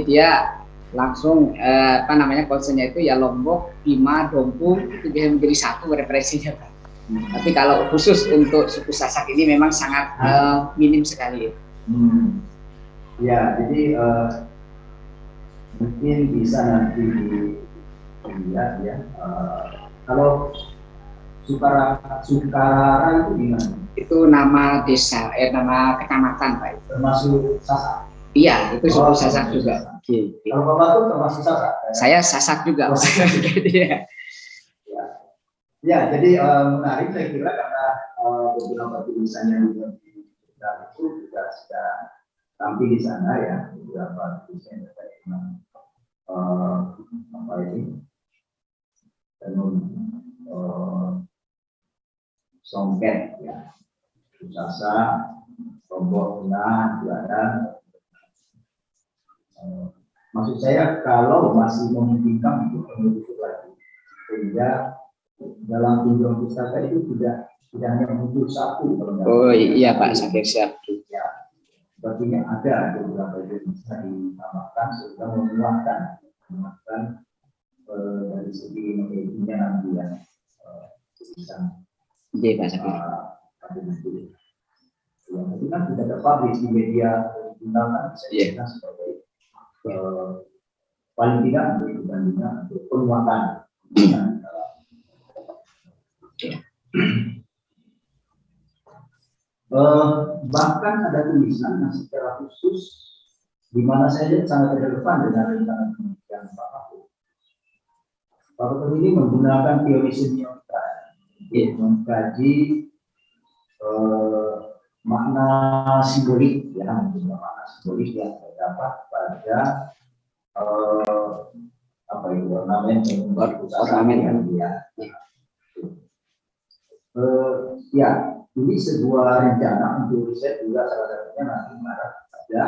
dia langsung apa namanya concernnya itu ya Lombok, Bima, Dompu itu dia menjadi satu referensinya Pak. Tapi kalau khusus untuk suku Sasak ini memang sangat minim sekali. Ya, jadi mungkin bisa nanti dilihat ya. Kalau Sukarara itu gimana? Itu nama desa, nama kecamatan Pak. Termasuk Sasak? Iya, itu suku Sasak juga. Gitu. Kalau Bapak itu termasuk Sasak? Saya Sasak juga. Ya, jadi menarik saya kira karena beberapa tulisan yang itu juga sudah tampil di sana ya, beberapa tulisan yang terkait dengan apa ini, tenun songket ya, Sasa, Lombok Tengah, Juara. Maksud saya kalau masih memungkinkan untuk menuliskan lagi, sehingga dalam kunjungan pustaka itu tidak hanya muncul satu. Oh iya Pak, saya siap. Ya, sepertinya ada beberapa yang bisa ditambahkan sehingga menguatkan dari segi medianya nanti ya bisa. Iya Pak Sakir. Tapi kan tidak terpublish di media digunakan bisa digunakan sebagai paling tidak untuk dibandingkan untuk penguatan. Bahkan ada tulisan yang secara khusus di mana saya lihat sangat relevan dengan rencana penelitian Pak Mahfud. Pak Mahfud ini menggunakan teori semiotika untuk mengkaji makna simbolik ya, makna simbolik yang terdapat pada apa itu ornamen ya. Ya, ini sebuah rencana untuk riset juga salah satunya nanti mengarah pada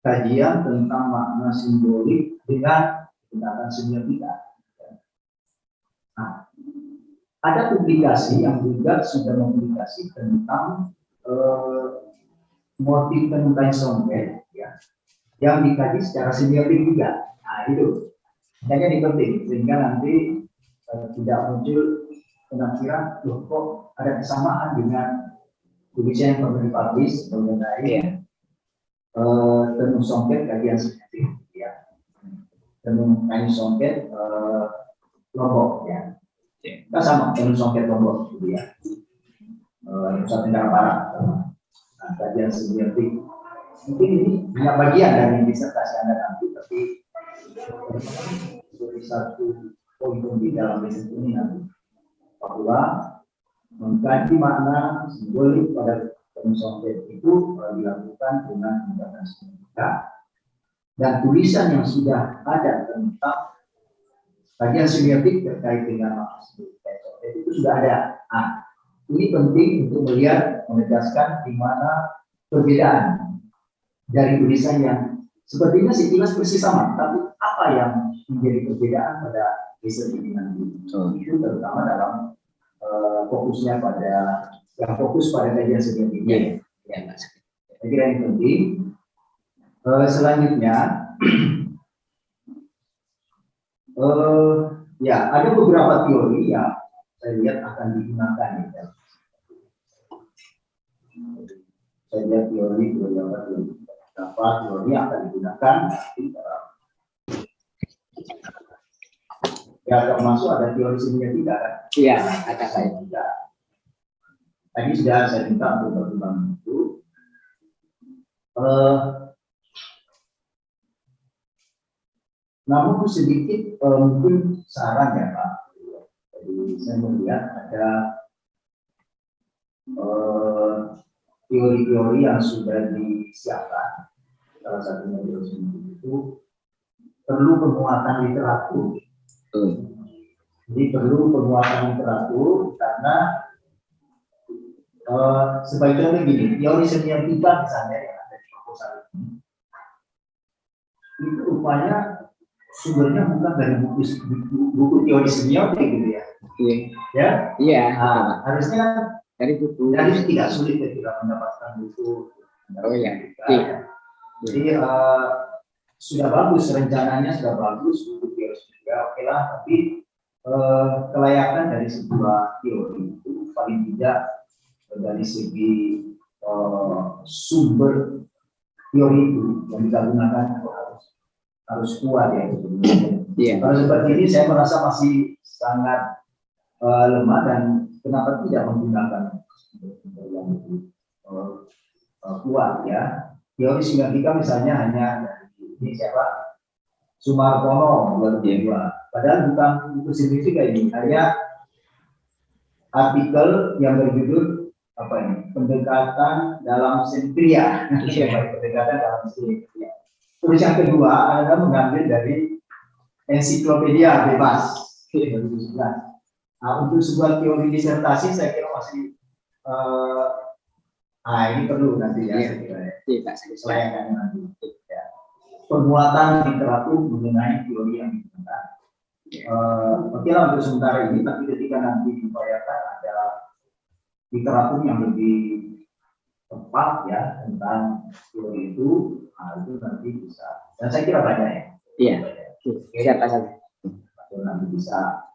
kajian tentang makna simbolik dengan menggunakan semiotika. Nah, ada publikasi yang juga sudah mempublikasi tentang motif tenun kain songket ya, yang dikaji secara semiotik juga. Nah itu, makanya ini penting sehingga nanti tidak muncul penafsiran loh kok ada kesamaan dengan tulisan yang pernah dipublish mengenai tenun songket kajian semiotik ya, tenun kain songket Lombok ya. Kita sama tenun songket Lombok gitu ya. Nusa Tenggara Barat. Nah, kajian semiotik. Mungkin ini banyak bagian dari disertasi Anda nanti, tapi sebagai satu poin penting dalam riset ini nanti bahwa mengkaji makna simbolik pada tenun songket itu dilakukan dengan menggunakan semiotika, dan tulisan yang sudah ada tentang kajian semiotik terkait dengan makna simbolik songket itu sudah ada. Nah, ini penting untuk melihat, menegaskan di mana perbedaan dari tulisan yang sepertinya sekilas persis sama, tapi apa yang menjadi perbedaan pada riset ini nanti. Itu terutama dalam fokusnya pada yang fokus pada kajian semiotiknya. Ya, saya kira ini penting. Selanjutnya, ya ada beberapa teori yang saya lihat akan digunakan ya. Saya lihat teori yang akan digunakan ya, termasuk ada teori semiotika kan? Iya, ada saya juga. Tadi sudah saya minta untuk pertimbangan itu. Namun sedikit mungkin saran ya Pak. Jadi saya melihat ada teori-teori yang sudah disiapkan. Salah satunya teori itu perlu penguatan literatur. Jadi perlu penguatan literatur karena sebaiknya begini, teori semiotika misalnya yang ada di proposal ini, itu rupanya sumbernya bukan dari buku teori semiotik gitu ya. Ya? Iya. Nah, harusnya kan dari buku. Jadi tidak sulit ketika mendapatkan buku. Oh ya. Jadi sudah bagus, rencananya sudah bagus untuk teori juga, oke lah, tapi kelayakan dari sebuah teori itu paling tidak dari segi sumber teori itu yang kita gunakan harus kuat ya. Iya. Kalau seperti ini saya merasa masih sangat lemah, dan kenapa tidak menggunakan yang lebih kuat ya. Teori singetika misalnya hanya dari ini siapa? Sumartono 2002. Padahal bukan buku singetika ini, hanya artikel yang berjudul apa ini? Pendekatan dalam simetria. Pendekatan dalam simetria. Terus yang kedua adalah mengambil dari ensiklopedia bebas 2011. Nah, untuk sebuah teori disertasi saya kira masih ini perlu nanti ya, saya kira ya. Kelayakannya nanti. Ya. Penguatan literatur mengenai teori yang digunakan. Oke lah untuk sementara ini, tapi ketika nanti diupayakan ada literatur yang lebih tepat ya tentang teori itu, itu nanti bisa. Dan saya kira banyak ya. Iya. Siapa saja. Nanti bisa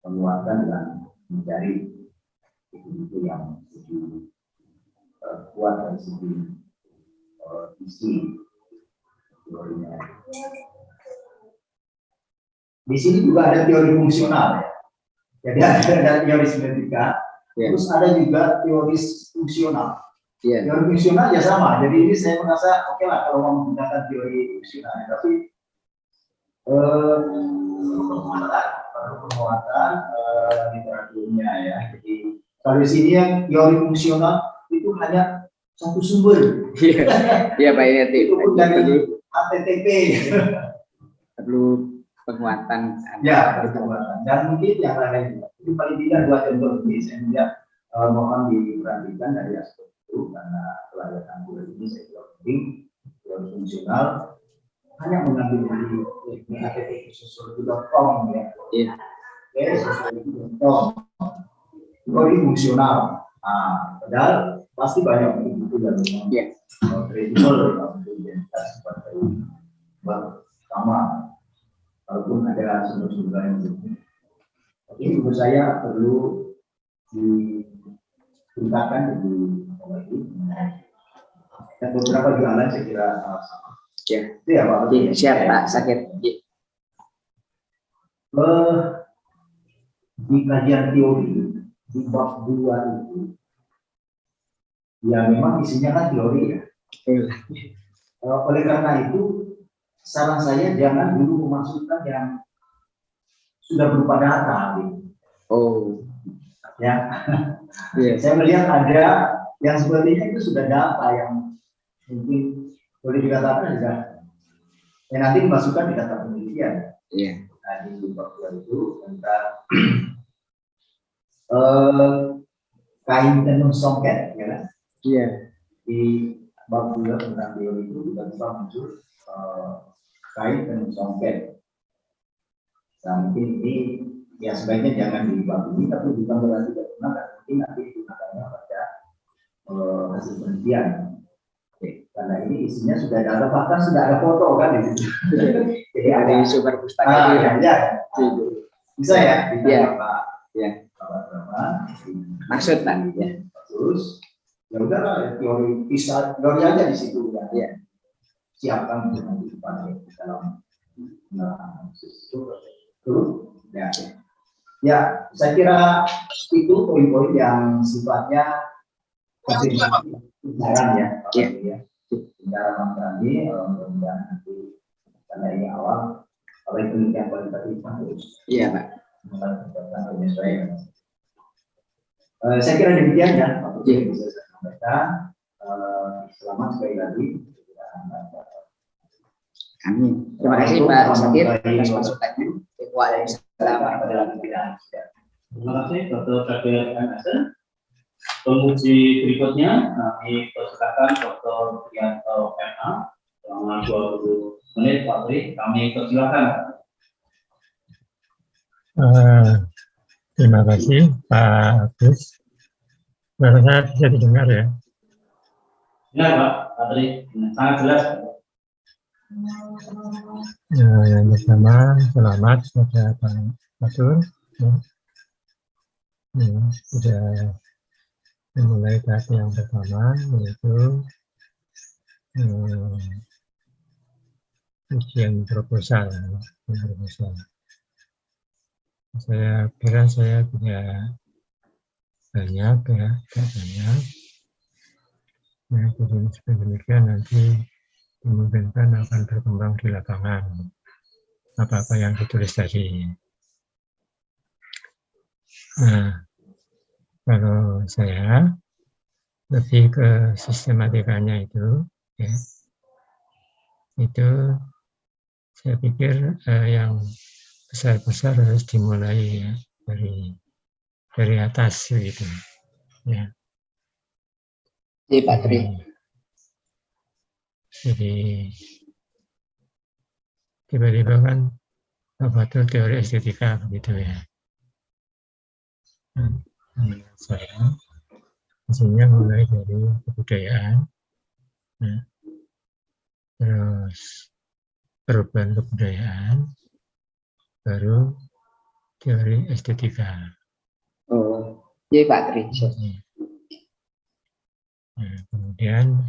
penguatan dan mencari itu yang lebih kuat dari segi isi teorinya. Di sini juga ada teori fungsional ya. Jadi ada teori sintetika, terus ada juga teori fungsional. Teori fungsional ya sama. Jadi ini saya merasa oke lah kalau mau menggunakan teori fungsional, tapi penguatan literaturnya ya. Jadi kalau di sini yang teori fungsional itu hanya satu sumber. Iya Pak Yati. Itu pun dari HTTP. Perlu penguatan. Ya, penguatan. Dan mungkin yang lain juga. Ini paling tidak dua contoh ini saya melihat mohon diperhatikan dari aspek itu, karena kelayakan teori ini saya kira penting. Teori fungsional hanya mengambil dari HTTP sociology.com ya. Sociology.com. Teori fungsional. Padahal pasti banyak buku yang kredibel untuk identitas sebagai pertama, walaupun ada sumber-sumber yang berbeda. Tapi menurut saya perlu ditingkatkan lebih lagi. Dan beberapa jualan saya kira sama. Ya. Itu ya Pak. Siap Pak Sakit. Di kajian teori di bab 2 itu ya memang isinya kan teori ya. Oleh karena itu saran saya jangan dulu memasukkan yang sudah berupa data gitu. Ya. Saya melihat ada yang sebenarnya itu sudah data yang mungkin boleh dikatakan juga nanti dimasukkan di data penelitian. Nah, di bab 2 itu tentang kain tenun songket ya kan? Di bab 2 tentang teori itu tiba-tiba muncul kain tenun songket. Nah, mungkin ini ya sebaiknya jangan di bab ini, tapi bukan berarti tidak gunakan, mungkin nanti digunakannya pada hasil penelitian. Karena ini isinya sudah ada, bahkan sudah ada foto kan di situ. Jadi ada sumber pustaka. Bisa ya? Iya. Apa Maksud Pak. Terus ya udahlah teori teori aja di situ ya. Siapkan untuk nanti dipakai dalam ya saya kira itu poin-poin yang sifatnya penjelasan ya. Penjelasan kami mudah-mudahan nanti karena ini awal kalau penelitian kualitatif harus. Iya Pak. Saya kira demikian ya. Bisa saya sampaikan. Selamat sekali lagi. Amin. Terima kasih Pak Sakit atas masukannya. Waalaikumsalam warahmatullahi wabarakatuh. Terima kasih Dr. Febri MSN. Penguji berikutnya kami persilakan Dr. Prianto MA selama 20 menit Pak Tri, kami persilakan. Terima kasih Pak Agus. Saya bisa didengar ya? Benar Pak Patri, sangat jelas. Ya, yang pertama, selamat pada Pak Fatur. Ya, sudah memulai tahap yang pertama, yaitu ujian proposal. Saya kira saya tidak banyak ya, tidak banyak. Ya, jadi demikian nanti dimungkinkan akan berkembang di lapangan apa-apa yang ditulis tadi. Nah, kalau saya lebih ke sistematikanya itu, ya, itu saya pikir yang besar-besar harus dimulai ya, dari atas gitu, ya. Iya Pak Tri. Jadi tiba-tiba kan apa tuh teori estetika begitu ya. Menurut saya hasilnya mulai dari kebudayaan, ya. Terus perubahan kebudayaan, baru teori estetika. Oh, iya Pak Tri. Nah, kemudian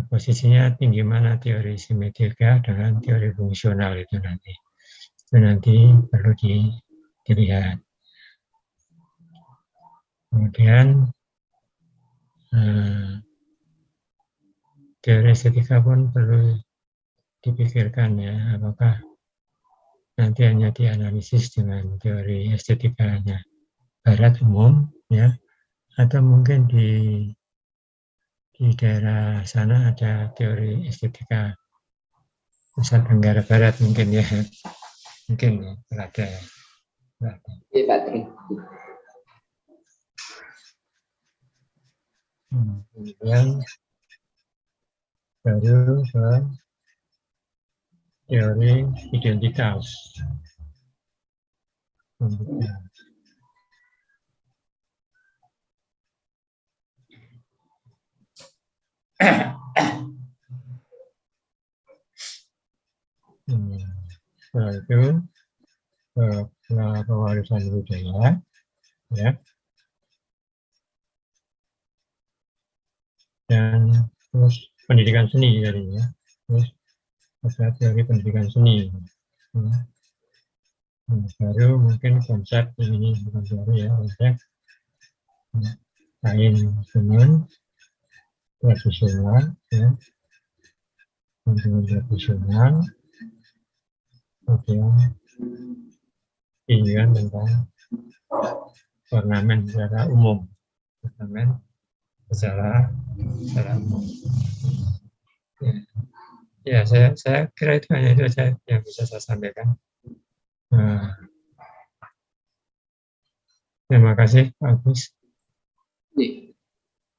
posisinya tinggi mana teori simetrika dengan teori fungsional itu nanti perlu dilihat. Kemudian teori estetika pun perlu dipikirkan ya, apakah nanti hanya dianalisis dengan teori estetikanya Barat umum ya, atau mungkin di daerah sana ada teori estetika Nusa Tenggara Barat mungkin ya, mungkin ya, ada. Iya Pak Tri. Kemudian baru ke teori identitas. Setelah itu pewarisan budaya, ya, dan terus pendidikan seni tadinya, terus ada teori pendidikan seni, baru mungkin konsep ini bukan teori ya, konsep kain tenun tradisional, ya, tenun tradisional. Kemudian pilihan tentang ornamen secara umum, ornamen secara umum. Ya, saya kira itu hanya itu saja yang bisa saya sampaikan. Terima kasih Pak Agus.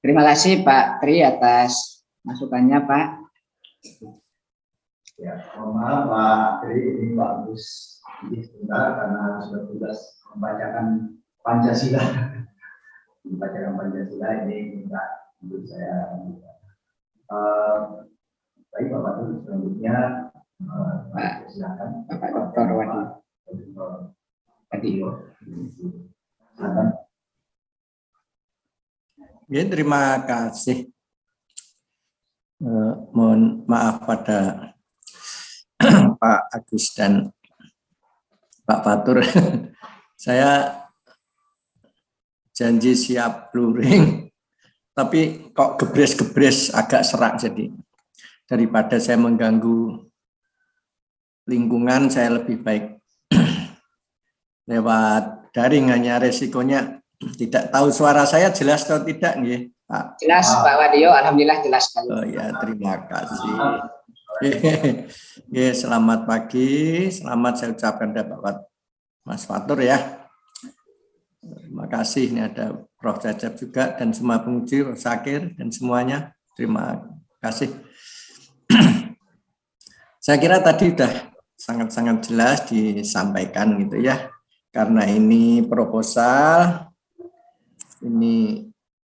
Terima kasih Pak Tri atas masukannya Pak. Ya, mohon maaf Pak Tri, ini Pak Agus sebentar karena sudah tugas membacakan Pancasila. Membacakan Pancasila ini minta untuk saya. Baik Bapak Tri, selanjutnya Pak silakan. Bapak Dr. Wadi. Ya, terima kasih. Mohon maaf pada Pak Agus dan Pak Fatur. Saya janji siap luring, tapi kok gebres-gebres agak serak, jadi daripada saya mengganggu lingkungan, saya lebih baik lewat daring, hanya resikonya tidak tahu suara saya jelas atau tidak, nggih, Pak. Jelas Pak Wadio, alhamdulillah jelas sekali. Oh ya, terima kasih. Oke, selamat pagi, selamat saya ucapkan kepada Mas Fatur ya. Terima kasih, ini ada Prof. Cacep juga dan semua penguji, Prof. Sakir dan semuanya. Terima kasih. Saya kira tadi sudah sangat-sangat jelas disampaikan gitu ya. Karena ini proposal, ini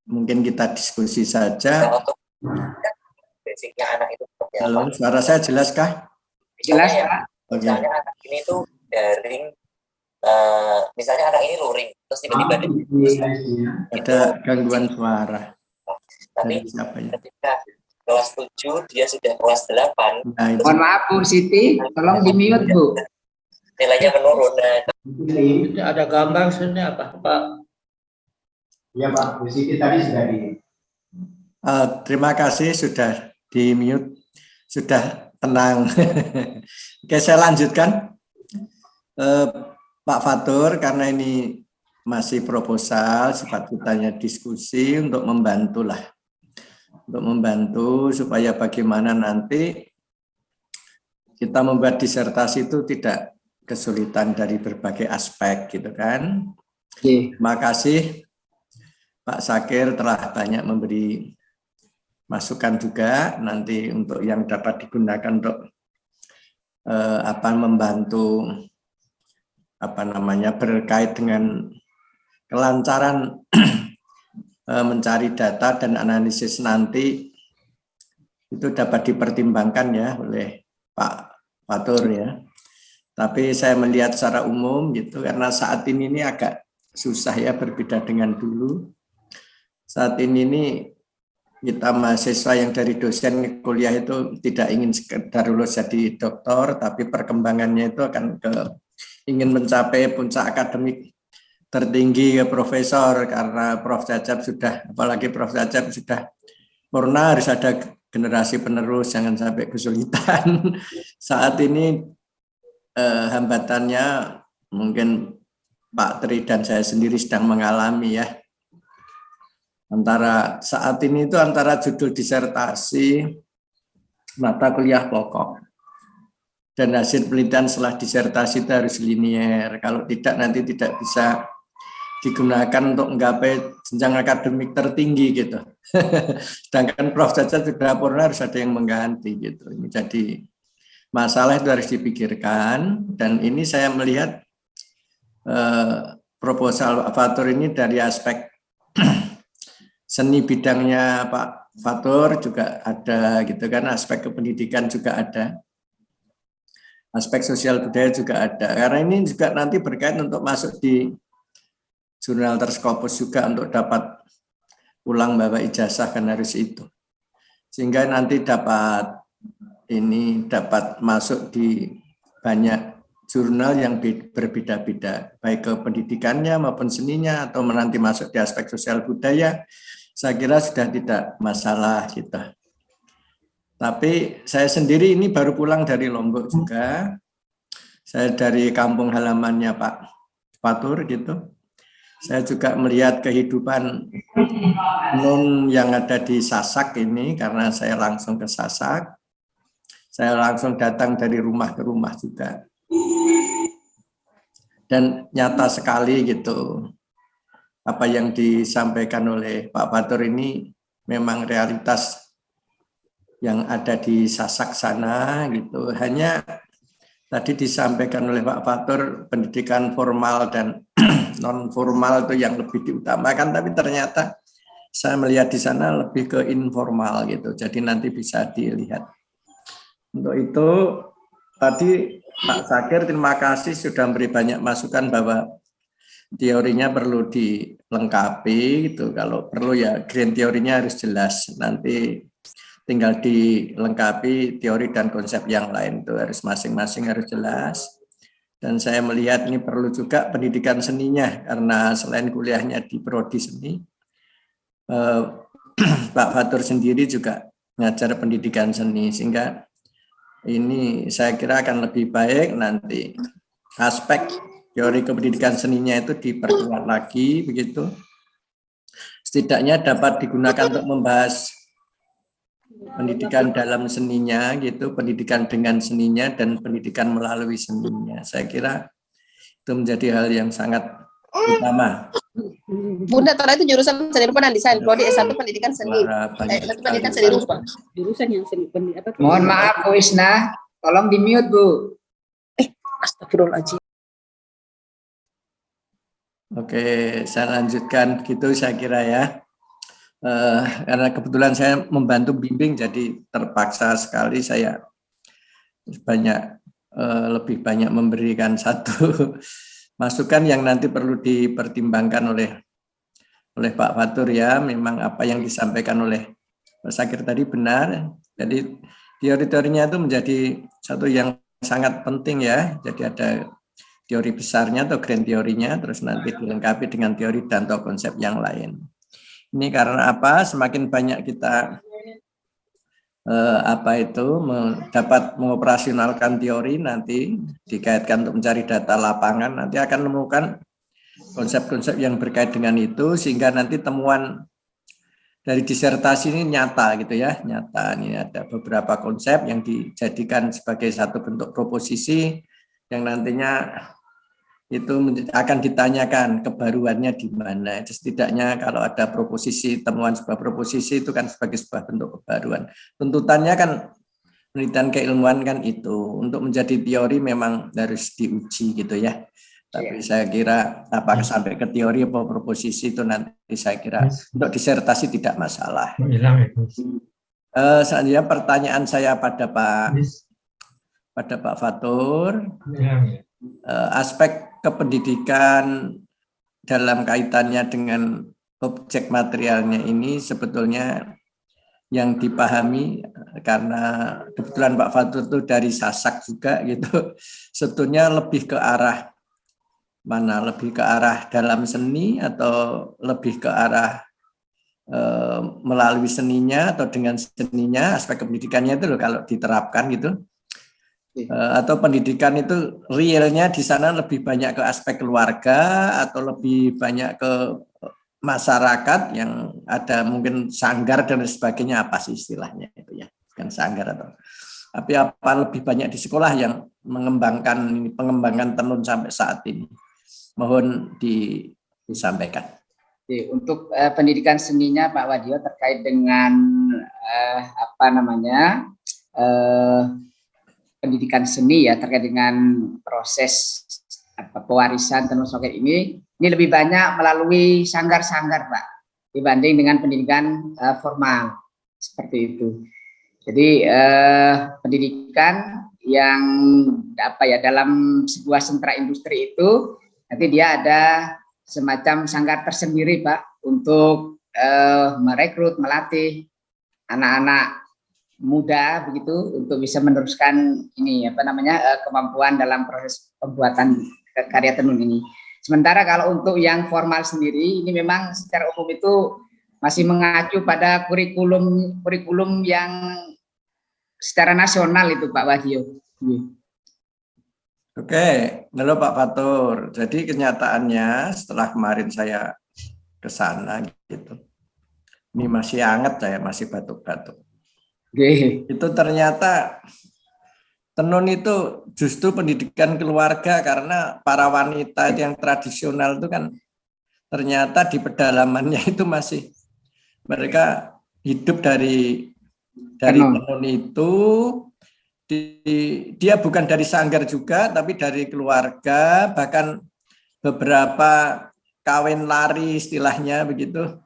mungkin kita diskusi saja. Untuk basicnya anak itu seperti apa? Halo, suara saya jelas kah? Jelas, Misalnya ya, Pak. Oke. misalnya anak ini tuh daring, misalnya anak ini luring, terus tiba-tiba Ada gangguan suara. tapi Dari siapa ya? ketika kelas 7 dia sudah kelas 8, Nah, itu. Mohon maaf Bu Siti, tolong di-mute Bu. nilainya menurun. Nah, Ini Ada gambar sini apa Pak? ya Pak, Bu Siti tadi sudah di. Terima kasih sudah di mute, sudah tenang. Oke, saya lanjutkan. Pak Fatur, karena ini masih proposal, sifat kitanya diskusi untuk membantu lah. Untuk membantu supaya bagaimana nanti kita membuat disertasi itu tidak kesulitan dari berbagai aspek gitu kan. Terima kasih Pak Sakir telah banyak memberi masukan juga nanti untuk yang dapat digunakan untuk membantu berkait dengan kelancaran mencari data dan analisis nanti itu dapat dipertimbangkan ya oleh Pak Fatur ya. Tapi saya melihat secara umum gitu karena saat ini agak susah ya, berbeda dengan dulu. Saat ini kita mahasiswa yang dari dosen kuliah itu tidak ingin sekedar lulus jadi doktor, tapi perkembangannya itu akan ingin mencapai puncak akademik tertinggi ke profesor, karena Prof. Cacap sudah, apalagi Prof. Cacap sudah purna, harus ada generasi penerus, jangan sampai kesulitan. Saat ini hambatannya mungkin Pak Tri dan saya sendiri sedang mengalami ya. Saat ini itu antara judul disertasi, mata kuliah pokok, dan hasil penelitian setelah disertasi itu harus linier. Kalau tidak nanti tidak bisa digunakan untuk menggapai jenjang akademik tertinggi gitu. Sedangkan Prof. Caca sudah purna, harus ada yang mengganti gitu. Ini jadi masalah itu harus dipikirkan, dan ini saya melihat proposal Pak Fatur ini dari aspek seni bidangnya Pak Fatur juga ada gitu kan, aspek kependidikan juga ada, aspek sosial budaya juga ada, karena ini juga nanti berkait untuk masuk di jurnal Terskopus juga untuk dapat ulang bawa ijazah, kan harus itu, sehingga nanti dapat masuk di banyak jurnal yang berbeda-beda, baik ke pendidikannya maupun seninya, atau nanti masuk di aspek sosial budaya. Saya kira sudah tidak masalah kita. Tapi saya sendiri ini baru pulang dari Lombok juga. Saya dari kampung halamannya Pak Fatur gitu. Saya juga melihat kehidupan non yang ada di Sasak ini, karena saya langsung ke Sasak. Saya langsung datang dari rumah ke rumah juga. Dan nyata sekali gitu. Apa yang disampaikan oleh Pak Fatur ini memang realitas yang ada di Sasak sana gitu. Hanya tadi disampaikan oleh Pak Fatur pendidikan formal dan non formal itu yang lebih diutamakan, tapi ternyata saya melihat di sana lebih ke informal gitu. Jadi nanti bisa dilihat. Untuk itu tadi Pak Sakir terima kasih sudah memberi banyak masukan bahwa teorinya perlu dilengkapi gitu. Kalau perlu ya grand teorinya harus jelas. Nanti tinggal dilengkapi teori dan konsep yang lain itu harus masing-masing harus jelas. Dan saya melihat ini perlu juga pendidikan seninya, karena selain kuliahnya di prodi seni, Pak Fatur sendiri juga ngajar pendidikan seni, sehingga ini saya kira akan lebih baik nanti aspek teori kependidikan seninya itu diperkuat lagi begitu. Setidaknya dapat digunakan untuk membahas pendidikan dalam seninya gitu, pendidikan dengan seninya dan pendidikan melalui seninya. Saya kira itu menjadi hal yang sangat utama. Bunda, Tora itu jurusan seni rupa dan desain, prodi S1 pendidikan seni. Pendidikan seni rupa. Jurusan yang seni apa? Mohon maaf Bu Isna, tolong di-mute Bu. Astagfirullahaladzim. Oke, saya lanjutkan gitu saya kira ya. karena kebetulan saya membantu bimbing, jadi terpaksa sekali saya lebih banyak memberikan satu masukan yang nanti perlu dipertimbangkan oleh Pak Fatur ya. Memang apa yang disampaikan oleh Pak Syakir tadi benar. Jadi teori-teorinya itu menjadi satu yang sangat penting ya. Jadi ada teori besarnya atau grand teorinya, terus nanti dilengkapi dengan teori dan atau konsep yang lain. Ini karena apa? Semakin banyak kita dapat mengoperasionalkan teori, nanti dikaitkan untuk mencari data lapangan, nanti akan menemukan konsep-konsep yang berkait dengan itu, sehingga nanti temuan dari disertasi ini nyata gitu ya, nyata. Ini ada beberapa konsep yang dijadikan sebagai satu bentuk proposisi yang nantinya itu akan ditanyakan kebaruannya di mana. Setidaknya kalau ada proposisi, temuan sebuah proposisi itu kan sebagai sebuah bentuk kebaruan. Tuntutannya kan penelitian keilmuan kan itu, untuk menjadi teori memang harus diuji gitu ya. Tapi saya kira apakah sampai ke teori atau proposisi itu nanti saya kira untuk disertasi tidak masalah. Selanjutnya pertanyaan saya pada Pak Fatur, aspek kependidikan dalam kaitannya dengan objek materialnya ini sebetulnya yang dipahami, karena kebetulan Pak Fatur itu dari Sasak juga gitu, sebetulnya lebih ke arah mana? Lebih ke arah dalam seni atau lebih ke arah melalui seninya atau dengan seninya, aspek pendidikannya itu loh kalau diterapkan gitu. Atau pendidikan itu realnya di sana lebih banyak ke aspek keluarga atau lebih banyak ke masyarakat yang ada mungkin sanggar dan sebagainya, apa sih istilahnya itu ya, bukan sanggar atau tapi apa lebih banyak di sekolah yang pengembangan tenun sampai saat ini, mohon disampaikan. Untuk pendidikan seninya Pak Wadio terkait dengan pendidikan seni ya, terkait dengan proses pewarisan tenun soket ini lebih banyak melalui sanggar-sanggar Pak, dibanding dengan pendidikan formal seperti itu. Jadi pendidikan yang dalam sebuah sentra industri itu nanti dia ada semacam sanggar tersendiri Pak untuk merekrut, melatih anak-anak muda begitu untuk bisa meneruskan kemampuan dalam proses pembuatan karya tenun ini. Sementara kalau untuk yang formal sendiri ini memang secara umum itu masih mengacu pada kurikulum yang secara nasional itu Pak Wahyu. Oke, halo Pak Fatur. Jadi kenyataannya setelah kemarin saya ke sana gitu, ini masih hangat, saya masih batuk-batuk. Itu ternyata tenun itu justru pendidikan keluarga, karena para wanita yang tradisional itu kan ternyata di pedalamannya itu masih mereka hidup dari tenun itu. Dia bukan dari sanggar juga, tapi dari keluarga, bahkan beberapa kawin lari istilahnya begitu.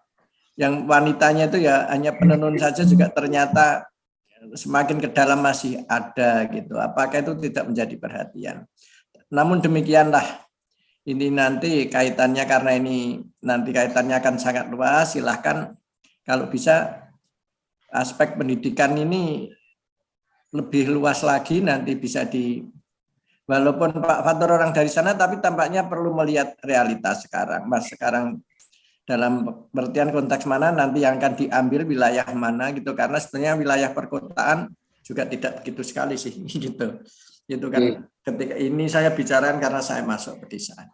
Yang wanitanya itu ya hanya penenun saja juga ternyata semakin ke dalam masih ada gitu. Apakah itu tidak menjadi perhatian? Namun demikianlah, ini nanti kaitannya, karena ini nanti kaitannya akan sangat luas. Silahkan kalau bisa aspek pendidikan ini lebih luas lagi, nanti bisa walaupun Pak Fatur orang dari sana, tapi tampaknya perlu melihat realitas sekarang. Mas, sekarang dalam pengertian konteks mana nanti yang akan diambil, wilayah mana gitu, karena sebenarnya wilayah perkotaan juga tidak begitu sekali sih gitu. Itu kan ketika ini saya bicarakan karena saya masuk pedesaan.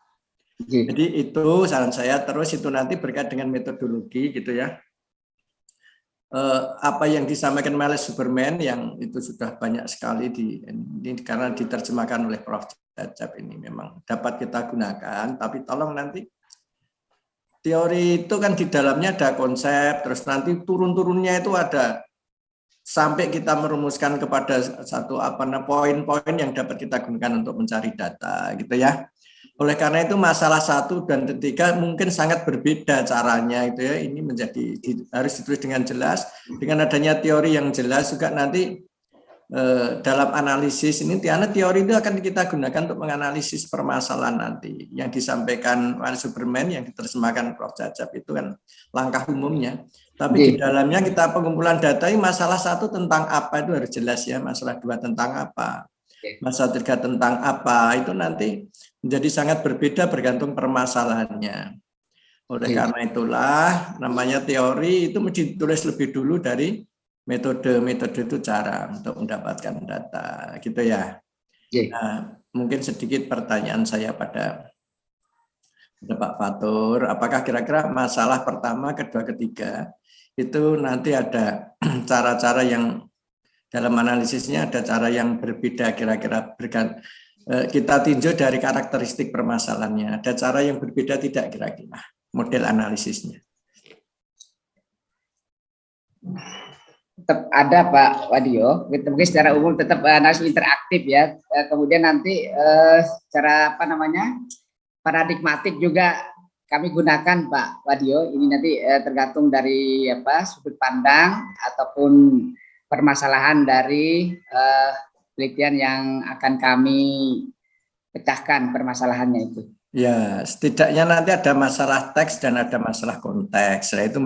Jadi itu saran saya. Terus itu nanti berkait dengan metodologi gitu ya. Apa yang disampaikan Meles Superman yang itu sudah banyak sekali ini karena diterjemahkan oleh Prof. Cacap, ini memang dapat kita gunakan, tapi tolong nanti teori itu kan di dalamnya ada konsep, terus nanti turun-turunnya itu ada sampai kita merumuskan kepada satu poin-poin yang dapat kita gunakan untuk mencari data gitu ya. Oleh karena itu masalah 1 dan 3 mungkin sangat berbeda caranya itu ya. Ini harus ditulis dengan jelas. Dengan adanya teori yang jelas juga nanti dalam analisis ini, karena teori itu akan kita gunakan untuk menganalisis permasalahan nanti. Yang disampaikan Pak Superman, yang diterjemahkan Prof. Cacap itu kan langkah umumnya. Tapi di dalamnya kita pengumpulan data ini masalah 1 tentang apa itu harus jelas ya. Masalah 2 tentang apa. Masalah 3 tentang apa. Itu nanti menjadi sangat berbeda bergantung permasalahannya. Oleh karena itulah namanya teori itu mesti ditulis lebih dulu dari metode itu cara untuk mendapatkan data gitu ya. Nah, mungkin sedikit pertanyaan saya pada Pak Fatur, apakah kira-kira masalah pertama, kedua, ketiga itu nanti ada cara-cara yang dalam analisisnya ada cara yang berbeda kira-kira kita tinjau dari karakteristik permasalahannya. Ada cara yang berbeda tidak kira-kira model analisisnya? Tetap ada Pak Wadio, mungkin secara umum tetap analisis interaktif ya. Kemudian nanti secara paradigmatik juga kami gunakan Pak Wadio. Ini nanti tergantung dari sudut pandang ataupun permasalahan dari penelitian yang akan kami pecahkan permasalahannya itu. Ya, setidaknya nanti ada masalah teks dan ada masalah konteks. Nah, itu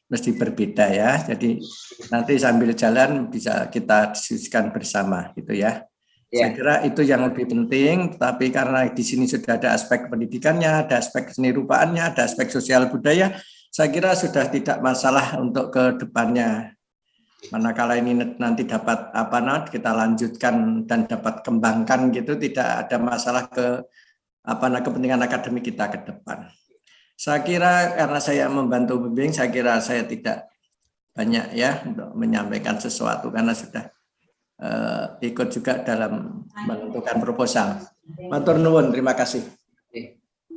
mesti berbeda ya. Jadi nanti sambil jalan bisa kita diskusikan bersama gitu ya. Saya kira itu yang lebih penting, tapi karena di sini sudah ada aspek pendidikannya, ada aspek seni rupaannya, ada aspek sosial budaya, saya kira sudah tidak masalah untuk ke depannya. Manakala ini nanti dapat kita lanjutkan dan dapat kembangkan gitu, tidak ada masalah kepentingan akademik kita ke depan. Saya kira karena saya membantu bimbing, saya kira saya tidak banyak ya untuk menyampaikan sesuatu karena sudah ikut juga dalam menentukan proposal. Matur nuwun, terima kasih.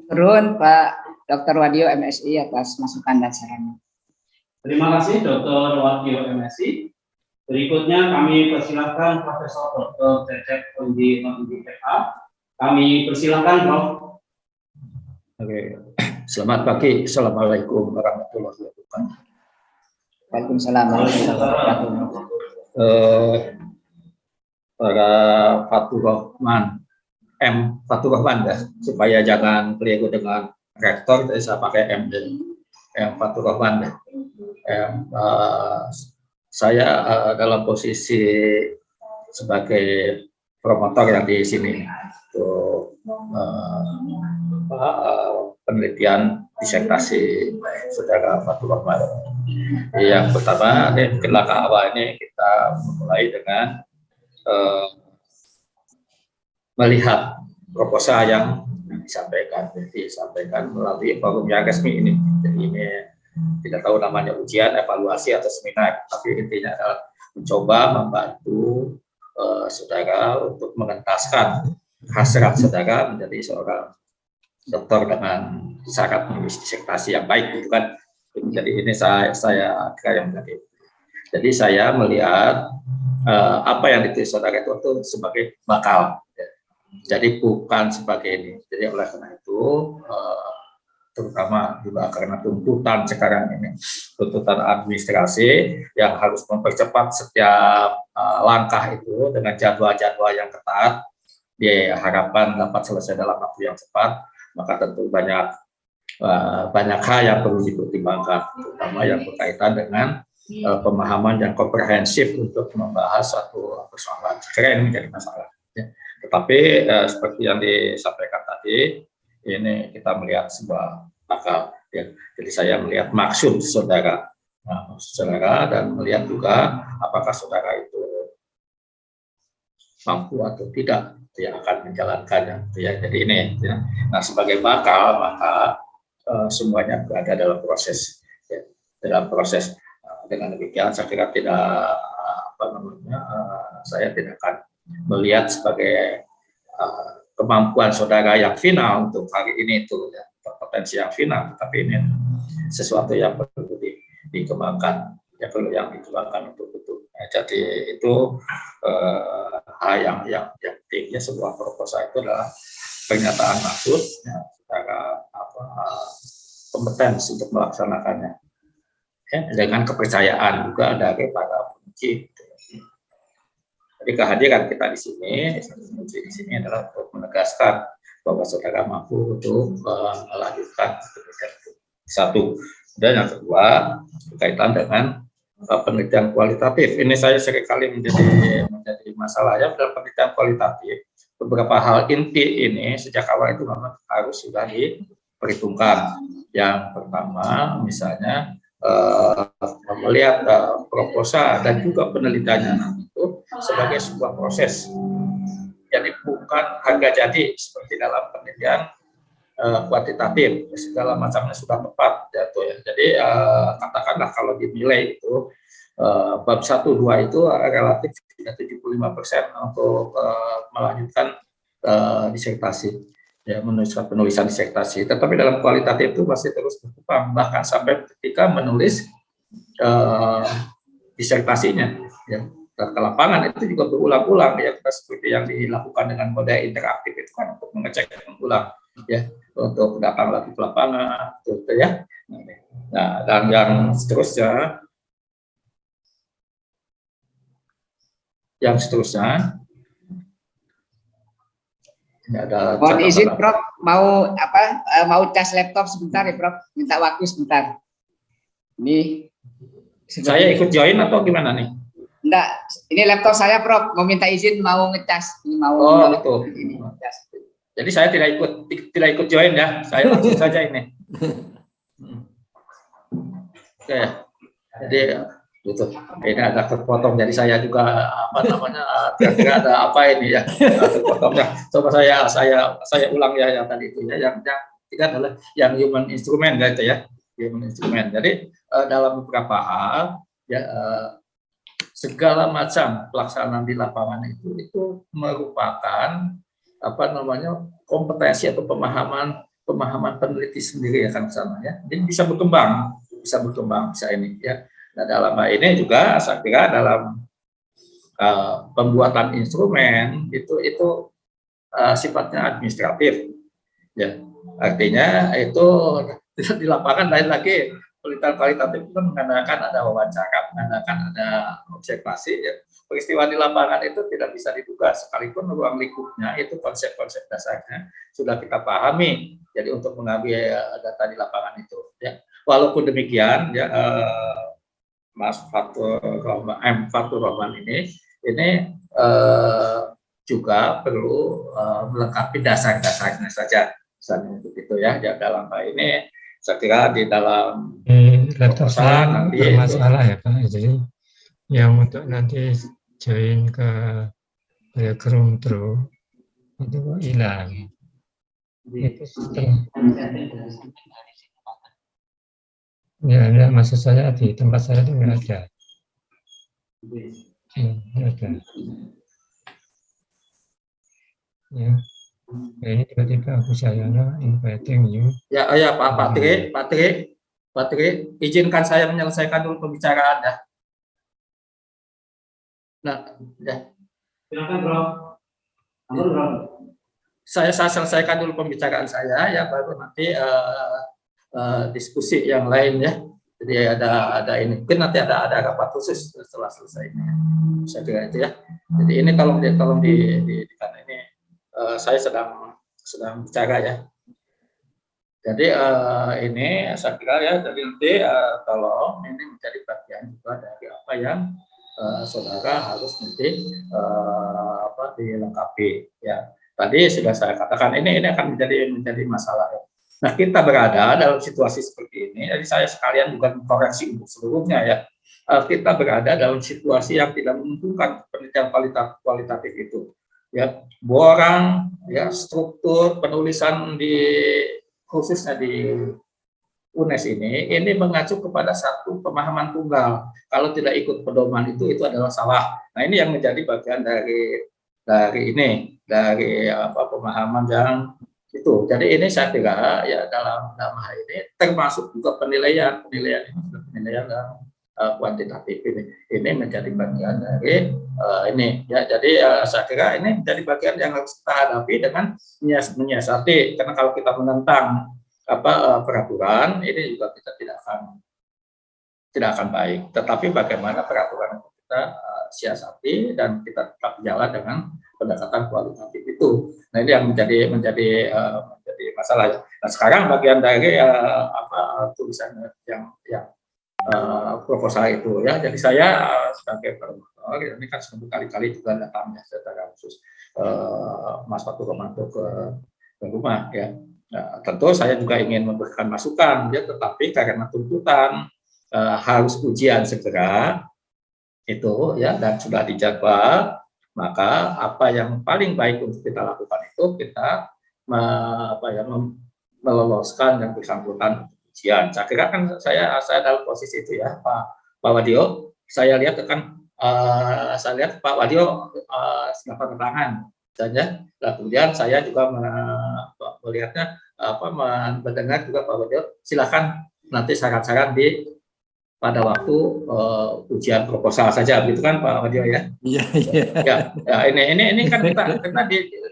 Turun Pak Dr. Wadio MSI atas masukan dan sarannya. Terima kasih Dr. Wadio MSI. Berikutnya kami persilakan Profesor Dr. Cecep Ondi PA. Kami persilakan Prof. Oke. Selamat pagi. Assalamualaikum warahmatullahi wabarakatuh. Waalaikumsalam warahmatullahi wabarakatuh. Para Fatur Rahman ya, supaya jangan keliru dengan rektor, saya pakai M Fatur Rahman ya. Saya dalam posisi sebagai promotor yang di sini untuk penelitian disertasi saudara Fatur Rahman. Yang pertama, mungkin langkah awal ini kita mulai dengan melihat proposal yang disampaikan melalui forum yang resmi ini. Jadi ini tidak tahu namanya ujian, evaluasi atau seminar, tapi intinya adalah mencoba membantu saudara untuk mengentaskan hasrat saudara menjadi seorang dokter dengan syarat menulis disertasi yang baik, gitu kan. Jadi ini saya kira yang tadi. Jadi saya melihat apa yang ditulis saudara itu sebagai bakal, ya. Jadi bukan sebagai ini. Jadi oleh karena itu, terutama juga karena tuntutan sekarang ini, tuntutan administrasi yang harus mempercepat setiap langkah itu dengan jadwal-jadwal yang ketat, diharapkan dapat selesai dalam waktu yang cepat, maka tentu banyak hal yang perlu dipertimbangkan, terutama yang berkaitan dengan pemahaman yang komprehensif untuk membahas suatu persoalan. Keren menjadi masalah. Ya. Tetapi seperti yang disampaikan tadi, ini kita melihat sebuah bakal. Ya. Jadi saya melihat maksud saudara, dan melihat juga apakah saudara itu mampu atau tidak yang akan menjalankannya. Ya. Jadi ini, ya. Nah sebagai bakal maka semuanya berada dalam proses, ya. Dalam proses. Dengan demikian saya kira saya tidak akan melihat sebagai kemampuan saudara yang final untuk hari ini itu, ya, potensi yang final, tapi ini sesuatu yang perlu dikembangkan, ya, perlu yang dikembangkan untuk itu. Nah, jadi itu hal yang pentingnya sebuah proposal itu adalah pernyataan maksud ya, secara kompetens untuk melaksanakannya ya, dengan kepercayaan juga dari para penguji. Jadi kehadiran kita di sini adalah untuk menegaskan bahwa saudara mampu untuk melanjutkan satu. Dan yang kedua berkaitan dengan penelitian kualitatif. Ini saya seringkali menjadi masalah ya dalam penelitian kualitatif. Beberapa hal inti ini sejak awal itu memang harus sudah diperhitungkan. Yang pertama misalnya melihat proposal dan juga penelitiannya itu sebagai sebuah proses. Jadi bukan harga jadi seperti dalam penelitian kuantitatif, segala macamnya sudah tepat jatuh ya. Jadi katakanlah kalau dinilai itu bab 1, 2 itu relatif sudah 75% untuk melanjutkan disertasi, ya menuliskan penulisan disertasi. Tetapi dalam kualitatif itu masih terus berkembang, bahkan sampai ketika menulis disertasinya, ya ke lapangan itu juga berulang-ulang ya, seperti yang dilakukan dengan model interaktif itu kan untuk mengecek ulang ya, untuk datang lagi ke lapangan gitu ya. Nah, dan yang seterusnya ini ada mohon izin Prof, mau cas laptop sebentar ya Prof, minta waktu sebentar. Ini saya ikut join atau gimana nih? Enggak, ini laptop saya Prof, mau minta izin mau ngecas, ini mau gitu. Jadi saya tidak ikut join ya, saya langsung saja ini. Oke, jadi gitu. Ini ada terpotong, jadi saya juga kira-kira ada apa ini ya, terpotongnya. Coba saya ulang ya yang tadi itu ya, yang ketiga adalah yang human instrument gitu ya, human instrument. Jadi dalam beberapa hal ya segala macam pelaksanaan di lapangan itu merupakan kompetensi atau pemahaman peneliti sendiri ya kan sana ya. Jadi bisa berkembang bisa ini ya. Nah, dalam hal ini juga saya kira dalam pembuatan instrumen itu sifatnya administratif ya. Artinya itu di lapangan lain lagi. Penelitian kualitatif itu mengandalkan ada wawancara, mengandalkan ada observasi. Ya. Peristiwa di lapangan itu tidak bisa diduga, sekalipun ruang lingkupnya itu konsep-konsep dasarnya sudah kita pahami. Jadi untuk mengambil data di lapangan itu, ya. Walaupun demikian, ya, Mas Fatur Rahman ini juga perlu melengkapi dasar-dasarnya saja, misalnya begitu ya. Dalam hal ini saya kira di dalam laptop saya bermasalah ya Pak, jadi yang untuk nanti join ke Chrome Pro itu hilang. Itu setelah ya, maksud saya di tempat saya itu nggak ada. Nggak ada. Ya. Nah, ini tiba-tiba aku Sayana inviting you. Ya, Pak Tri, izinkan saya menyelesaikan dulu pembicaraan ya. Nah, ya. Silakan Bro. Saya selesaikan dulu pembicaraan saya ya, baru nanti diskusi yang lain ya. Jadi ada ini, mungkin nanti ada rapat khusus setelah selesai ini. Saya kira itu ya. Jadi ini tolong karena ini saya sedang bicara ya. Jadi ini saya kira ya, jadi nanti tolong ini menjadi bagian juga dari apa yang saudara harus nanti dilengkapi ya. Tadi sudah saya katakan ini akan menjadi masalah ya. Nah, kita berada dalam situasi seperti ini, jadi saya sekalian juga mengkoreksi untuk seluruhnya ya. Kita berada dalam situasi yang tidak menentukan penelitian kualitatif itu. Ya, borang, ya struktur penulisan khususnya di UNES ini mengacu kepada satu pemahaman tunggal. Kalau tidak ikut pedoman itu adalah salah. Nah, ini yang menjadi bagian dari pemahaman yang itu. Jadi ini saya kira ya dalam hal ini termasuk juga penilaian yang kuantitatif ini menjadi bagian dari ini ya. Jadi saya kira ini menjadi bagian yang harus kita hadapi dengan menyiasati, karena kalau kita menentang peraturan ini juga kita tidak akan baik. Tetapi bagaimana peraturan itu kita siasati dan kita tetap jalan dengan pendekatan kualitatif itu. Nah, ini yang menjadi masalah. Nah, sekarang bagian dari tulisan yang proposal itu ya. Jadi saya sebagai promotor ini kan sudah berkali-kali juga datangnya secara khusus Mas Fatur Romanto ke rumah ya. Nah, tentu saya juga ingin memberikan masukan ya, tetapi karena tuntutan harus ujian segera itu ya, dan sudah dijadwal, maka apa yang paling baik untuk kita lakukan itu kita meloloskan yang bersangkutan ujian. Saya kira kan saya dalam posisi itu ya, Pak Wadio. Saya lihat kan Pak Wadio sedang tangan saja. Nah, kemudian saya juga melihatnya mendengar juga Pak Wadio. Silakan nanti syarat-syarat pada waktu ujian proposal saja, begitu kan Pak Wadio ya? Iya. Ya, ini kan kita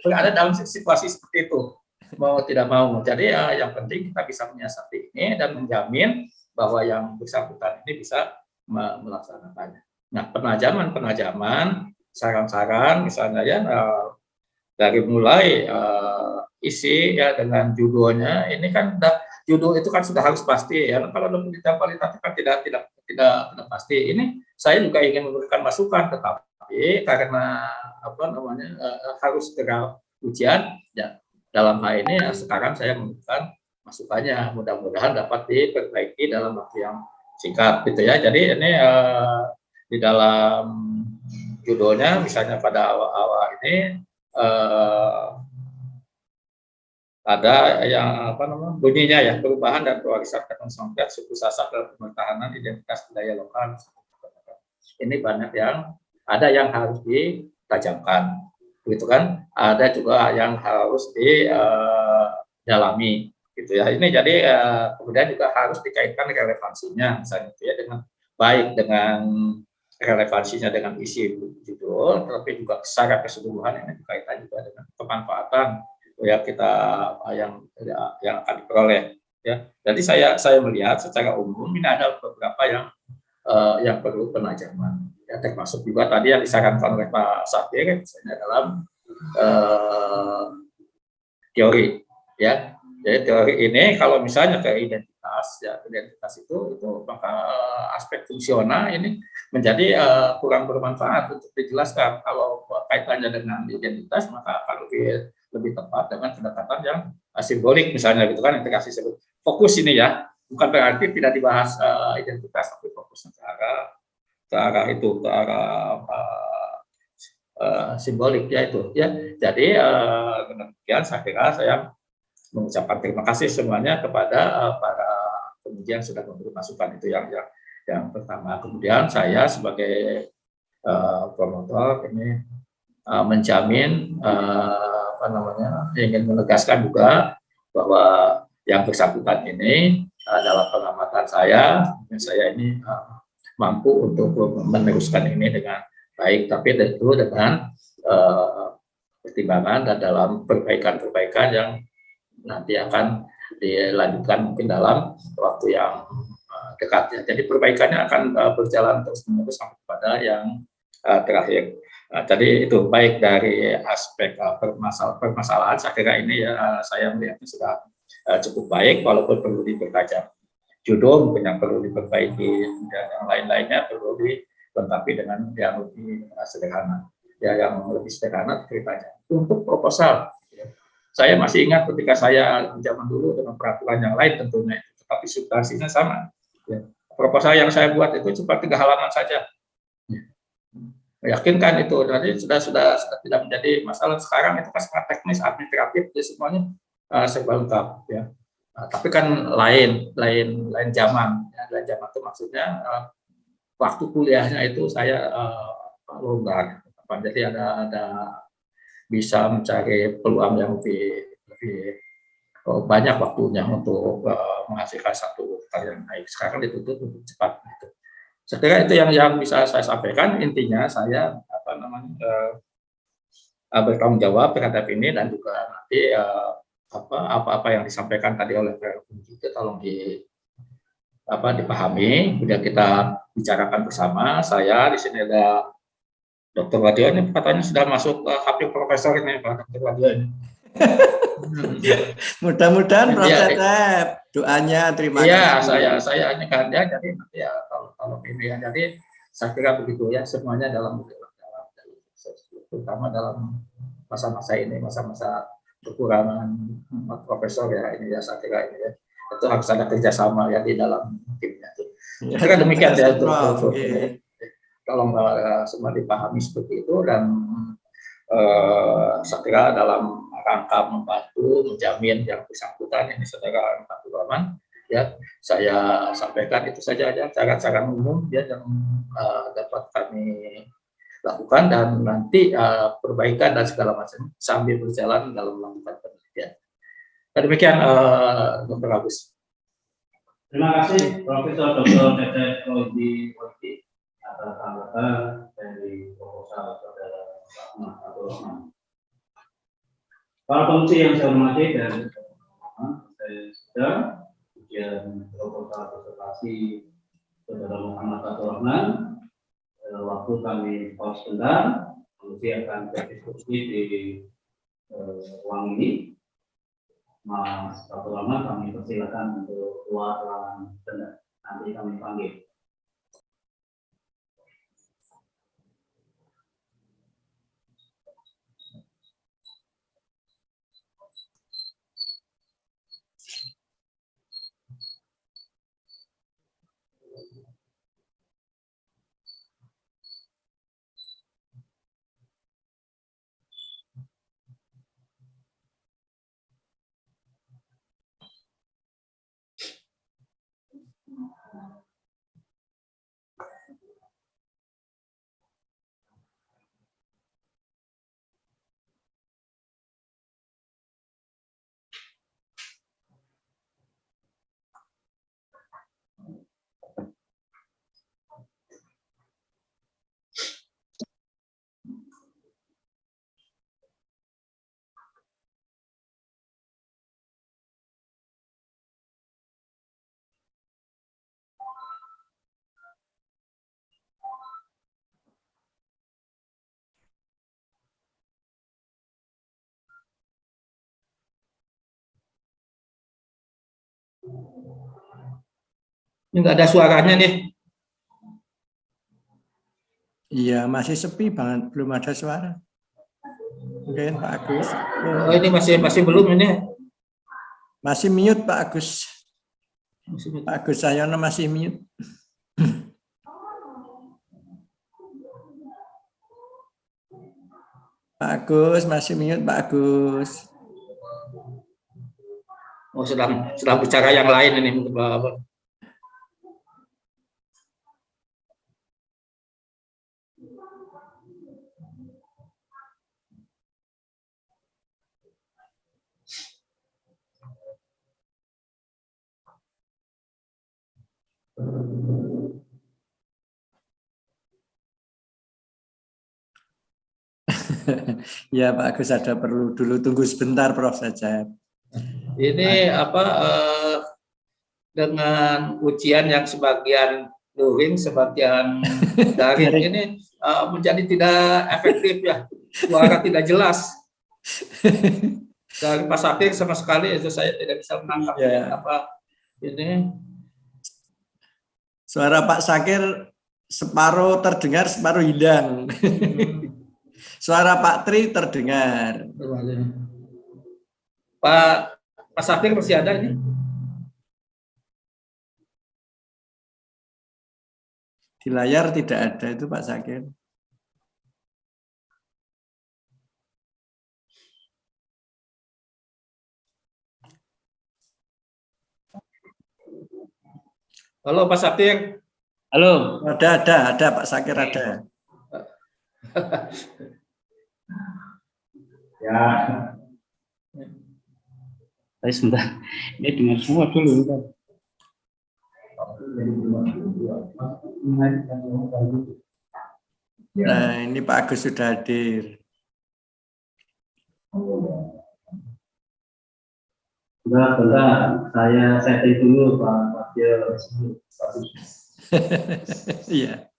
berada dalam situasi seperti itu. Mau tidak mau. Jadi yang penting kita bisa menyiasati ini dan menjamin bahwa yang bersangkutan ini bisa melaksanakannya. Nah, penajaman, saran-saran misalnya ya, dari mulai isi ya dengan judulnya, ini kan judul itu kan sudah harus pasti ya. Kalau penelitian kualitatif kan tidak pasti. Ini saya juga ingin memberikan masukan, tetapi karena harus segera ujian ya. Dalam hal ini sekarang saya memberikan masukannya, mudah-mudahan dapat diperbaiki dalam waktu yang singkat gitu ya. Jadi ini di dalam judulnya misalnya pada awal ini ada yang bunyinya ya, perubahan dan pewarisan Kementerian suku Sasak dalam pemerintahan identitas budaya lokal. Ini banyak yang harus ditajamkan. Begitu kan, ada juga yang harus didalami gitu ya. Ini jadi kemudian juga harus dikaitkan relevansinya misalnya itu ya, dengan baik dengan relevansinya dengan isi judul, tapi juga secara keseluruhan ini berkaitan juga dengan kemanfaatan ya kita yang akan diperoleh ya. Jadi saya melihat secara umum ini ada beberapa yang perlu penajaman. Ya, termasuk juga tadi yang disarankan oleh Pak Safir misalnya dalam teori ya. Jadi teori ini kalau misalnya ke identitas itu maka aspek fungsional ini menjadi kurang bermanfaat untuk dijelaskan. Kalau kaitannya dengan identitas maka akan lebih tepat dengan pendekatan yang simbolik misalnya gitu kan, integrasi simbolik. Fokus ini ya, bukan berarti tidak dibahas identitas, tapi fokusnya ke arah simbolik ya itu ya. Jadi demikian saya kira saya mengucapkan terima kasih semuanya kepada para penguji yang sudah memberi masukan itu yang pertama. Kemudian saya sebagai promotor ini menjamin ingin menegaskan juga bahwa yang bersangkutan ini dalam pengamatan saya ini mampu untuk meneruskan ini dengan baik, tapi tentu dengan pertimbangan dan dalam perbaikan-perbaikan yang nanti akan dilanjutkan mungkin dalam waktu yang dekat ya. Jadi perbaikannya akan berjalan terus-menerus sampai pada yang terakhir. Jadi itu baik dari aspek permasalahan, saya kira ini ya saya melihatnya sudah cukup baik, walaupun perlu dipertajam. Judul mungkin yang perlu diperbaiki dan yang lain-lainnya perlu dilengkapi dengan yang lebih sederhana. Ya, yang lebih sederhana ceritanya. Untuk proposal, saya masih ingat ketika saya zaman dulu dengan peraturan yang lain tentunya, tetapi substansinya sama. Ya. Proposal yang saya buat itu cuma 3 halaman saja. Meyakinkan itu, jadi sudah tidak menjadi masalah. Sekarang itu kan sangat teknis, administratif, jadi semuanya serba lengkap. Ya. Nah, tapi kan lain zaman. Ya, lain zaman itu maksudnya waktu kuliahnya itu saya longgar. Jadi ada bisa mencari peluang yang lebih banyak waktunya untuk menghasilkan satu karya yang baik. Sekarang dituntut untuk cepat. Gitu. Saya kira itu yang bisa saya sampaikan. Intinya saya bertanggung jawab terhadap ini, dan juga nanti apa yang disampaikan tadi oleh Pak itu tolong dipahami, kemudian kita bicarakan bersama. Saya di sini ada Dr. Wadio, ini katanya sudah masuk hampir profesor ini Pak Dr. Wadio ini. Mudah-mudahan Prof. Cecep, doanya terima kasih. Iya, saya ini kan ya, jadi nanti ya kalau ini ya, jadi saya kira begitu ya, semuanya dalam terutama dalam masa-masa ini, masa-masa kekurangan profesor ya, ini ya saya kira ini ya, itu harus ada kerjasama ya di dalam timnya. Saya kira demikian ya, tolong semua dipahami seperti itu, dan saya kira dalam rangka membantu menjamin yang bersangkutan ini saudara Fathur Rahman ya, saya sampaikan itu saja aja cara-cara umum ya yang dapat kami lakukan, dan nanti perbaikan dan segala macam sambil berjalan dalam melakukan penelitian. Dan demikian Dr. Agus. Terima kasih Profesor Dr. Cecep Roydi atas tanggapan dari proposal saudara Fathur Rahman. Para penguji yang saya hormati dan saya sudah ujian proposal presentasi saudara Muhammad Fathur Rahman. Waktu kami pause sebentar, penguji akan berdiskusi di ruang ini. Mas Fathur Rahman, kami persilakan untuk keluar ruangan sebentar. Nanti kami panggil. Ini nggak ada suaranya nih. Iya, masih sepi banget, belum ada suara. Mungkin Pak Agus. Oh, ini masih belum ini. Masih mute Pak Agus. Pak Agus Sayono masih mute. Pak Agus masih mute Pak Agus. Oh, sedang bicara yang lain ini. Ya Pak Agus, ada perlu dulu tunggu sebentar Prof Cecep. Ini dengan ujian yang sebagian luring, sebagian daring ini menjadi tidak efektif ya, suara tidak jelas. Dari Pak Sakir sama sekali itu saya tidak bisa menangkap apa ini. Suara Pak Sakir separuh terdengar, separuh hilang. Suara Pak Tri terdengar. Pak Sakir masih ada ini? Di layar tidak ada itu Pak Sakir. Halo Pak Sakir. Halo. Ada Pak Sakir ada. Ya. Tapi sebentar, ini dengar semua dulu. Nah, ini Pak Agus sudah hadir. Bentar, saya setting dulu Pak Fadil. Iya.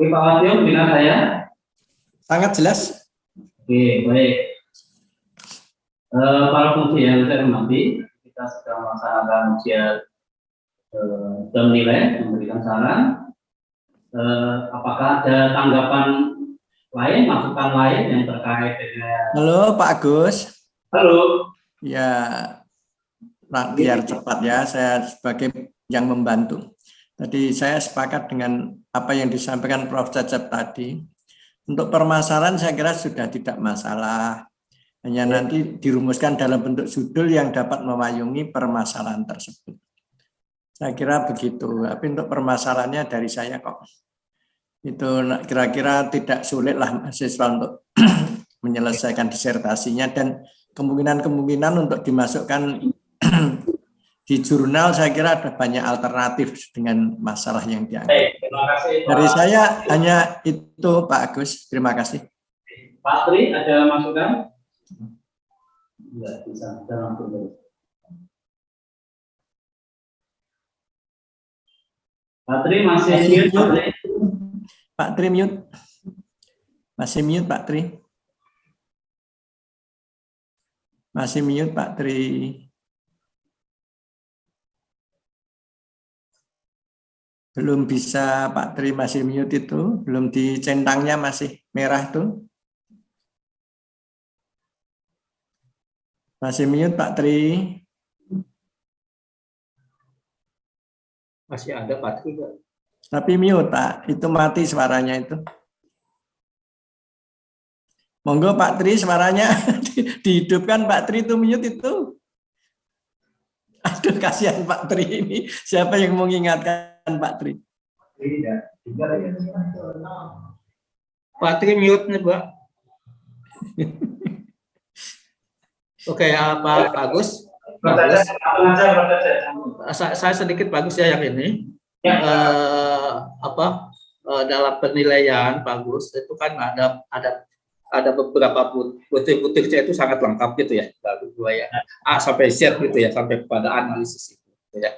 Oke, Pak Fadil, mendengar saya? Sangat jelas. Oke, baik. Para penguji yang saya hormati, kita sedang melaksanakan ujian dan nilai, memberikan saran. Apakah ada tanggapan lain, masukan lain yang terkait dengan... Halo Pak Agus. Halo. Ya, biar cepat ya, saya sebagai yang membantu. Tadi saya sepakat dengan apa yang disampaikan Prof. Cecep tadi. Untuk permasalahan saya kira sudah tidak masalah. Hanya nanti dirumuskan dalam bentuk judul yang dapat memayungi permasalahan tersebut. Saya kira begitu. Tapi untuk permasalahannya dari saya kok. Itu kira-kira tidak sulit lah mahasiswa untuk menyelesaikan disertasinya, dan kemungkinan untuk dimasukkan di jurnal saya kira ada banyak alternatif dengan masalah yang dianggap. Terima kasih, Pak. Dari saya hanya itu Pak Agus. Terima kasih. Pak Tri, ada masukan? Tidak bisa, langsung dulu. Pak Tri masih mute, Pak Tri. Pak Tri mute. Masih mute Pak Tri. Masih mute Pak Tri. Belum bisa Pak Tri, masih mute itu, belum dicentangnya masih merah tuh. Masih mute Pak Tri. Masih ada Pak Tri. Tapi mute Pak, itu mati suaranya itu. Monggo Pak Tri suaranya dihidupkan Pak Tri, itu mute itu. Aduh kasihan Pak Tri ini, siapa yang mau mengingatkan Pak Tri? Pak Tri mute nih Pak. Oke, Pak Agus. Saya sedikit bagus ya yang ini. Dalam penilaian bagus itu kan ada beberapa butir-butirnya itu sangat lengkap gitu ya, bagus dua ya, A sampai Z gitu ya, sampai kepada analisis itu gitu ya.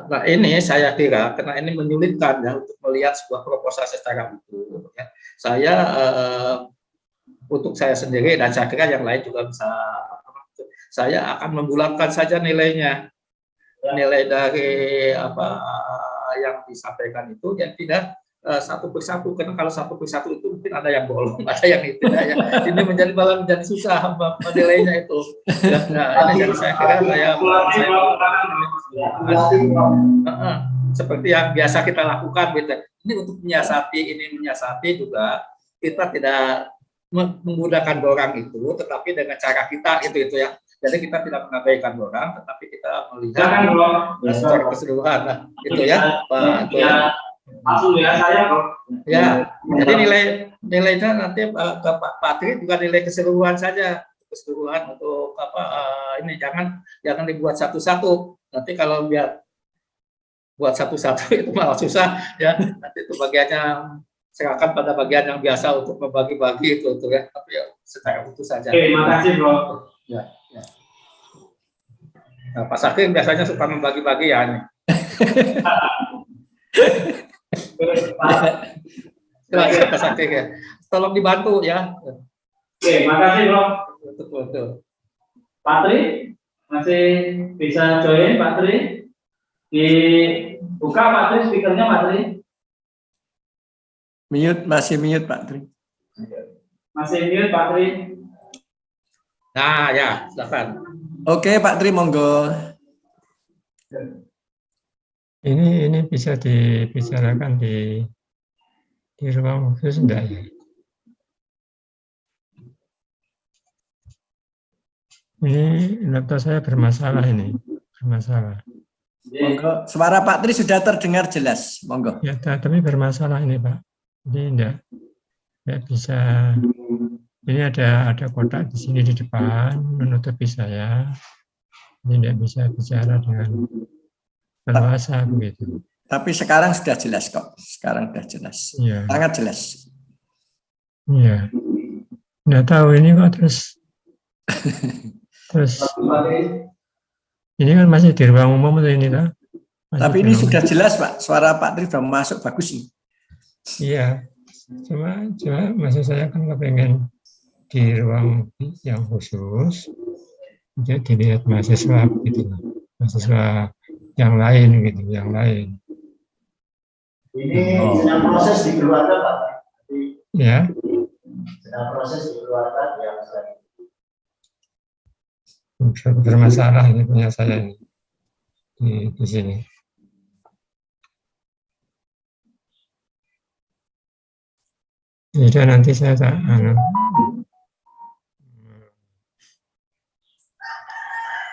Nah ini saya kira karena ini menyulitkan ya untuk melihat sebuah proposal secara utuh ya. Saya untuk saya sendiri dan saya kira yang lain juga bisa, saya akan membulatkan saja nilainya, nilai dari apa yang disampaikan itu yang tidak satu persatu, karena kalau satu persatu itu mungkin ada yang bolong, ada yang itu ya. Ini malah menjadi susah menilainya itu. Nah, ini yang saya kira seperti yang biasa kita lakukan gitu. Ini untuk menyiasati juga kita tidak menggunakan borang itu, tetapi dengan cara kita itu ya. Jadi kita tidak mengabaikan borang, tetapi kita melihat secara keseluruhan. Nah, itu ya, Pak. Langsung ya saya kok. Ya, jadi nilainya nanti ke Pak Patri juga nilai keseluruhan saja, keseluruhan untuk apa ini jangan dibuat satu-satu. Nanti kalau biar buat satu-satu itu malah susah ya. Nanti itu bagiannya serahkan pada bagian yang biasa untuk membagi-bagi itu ya. Tapi ya secara utuh saja. Oke, makasih Bro. Ya. Nah, Pak Saking biasanya suka membagi-bagi ya nih. Silakan Pak Saking ya. Tolong dibantu ya. Oke, makasih Bro. Betul. Pak Tri masih bisa join Pak Tri? Dibuka Pak Tri speakernya Pak Tri. Masih mute Pak Tri. Masih mute Pak Tri. Nah ya, silakan. Oke Pak Tri, monggo. Ini bisa dibicarakan di ruang khusus enggak ya? Ini laptop saya bermasalah ini, bermasalah. Monggo, suara Pak Tri sudah terdengar jelas. Monggo. Ya, tapi bermasalah ini Pak. Ini enggak bisa. Ini ada kotak di sini di depan menutupi saya. Ini tidak bisa bicara dengan leluasa begitu. Tapi sekarang sudah jelas kok. Sekarang sudah jelas. Iya. Sangat jelas. Iya. Nggak tahu ini kok terus ini kan masih di ruang umum atau ini kan? Tapi ini sudah jelas Pak. Suara Pak Tri sudah masuk bagus nih. Iya. Cuma maksud saya kan kepengen di ruang yang khusus untuk dilihat mahasiswa gitu, mahasiswa yang lain gitu, yang lain. Ini sedang proses di keluarga Pak. Ya. Sedang proses di keluarga yang selanjutnya. Bermasalah ini punya saya ini di sini. Jadi nanti saya tak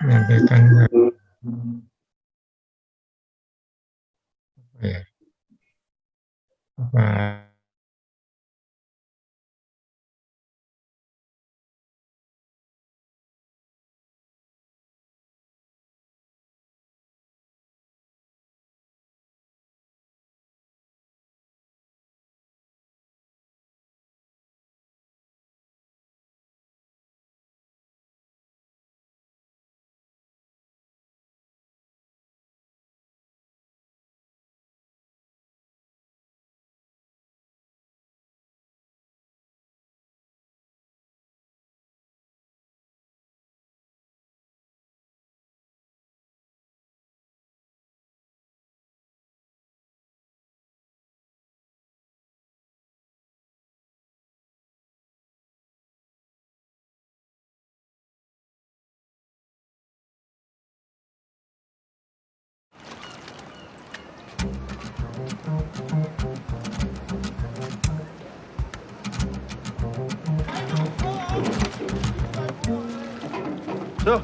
menyampaikan apa Tuh,